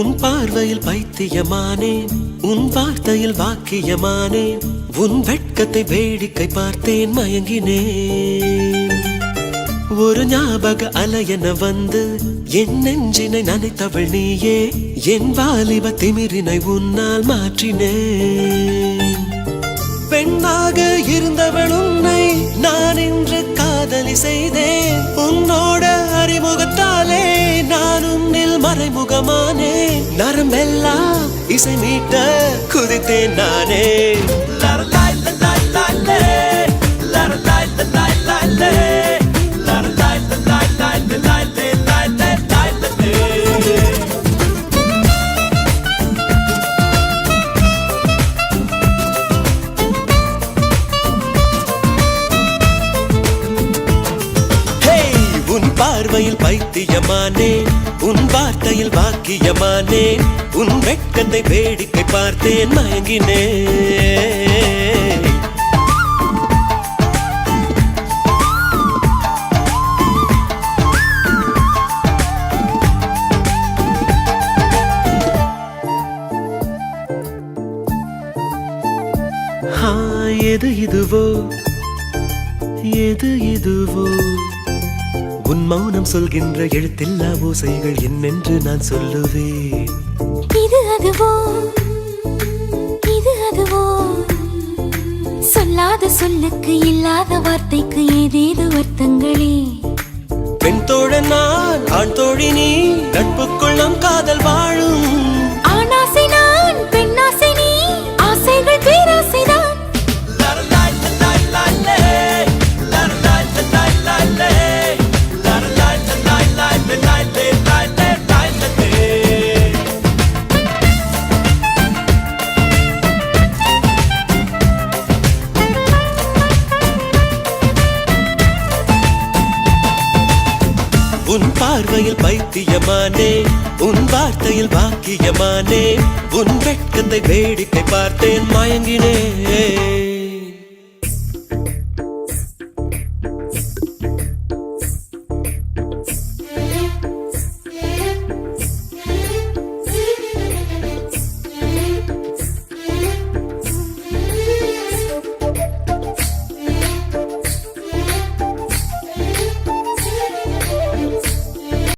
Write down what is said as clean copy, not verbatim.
உன் பார்வையில் பைத்தியமானேன், உன் வார்த்தையில் வாக்கியமானேன், உன் வெட்கத்தை வேடிக்கை பார்த்தேன் மயங்கினேன். ஒரு ஞாபக அலையென வந்து என் நெஞ்சினை நனைத்தவள் நீயே, என் வாலிப திமிரினை உன்னால் மாற்றினேன். பெண்ணாக இருந்தவள் உன்னை நான் இன்று காதலி செய்தேன். உன்னோட அறிமுகத்தாலே நான் உன்னில் மறைமுகமானே. நரம்பெல்லாம் இசை மீட்ட குதித்தேன் நானே. பார்வையில் பைத்தியமானேன், உன் வார்த்தையில் வாக்கியமானேன், உன் வெட்கத்தை வேடிக்கை பார்த்தேன் மயங்கினேன். எது இதுவோ எது இதுவோ, உன் மௌனம் சொல்கின்ற எழுத்தில்லா ஓசைகள் என்னென்று நான் சொல்லுவேன். இது அதுவோ இது அதுவோ, சொல்லாத சொல்லுக்கு இல்லாத வார்த்தைக்கு ஏதேது அர்த்தங்களே. பெண் தோழன் நான், ஆண் தோழி நீ, நட்புக்குள் நம் காதல் வாழும். ஆணாசை நான், பெண்ணாசை நீ, ஆசைகள் பேராசைதான். உன் பார்வையில் பைத்தியமானே, உன் வார்த்தையில் வாக்கியமானே, உன் வெட்கத்தை வேடிக்கை பார்த்தேன் மயங்கினே.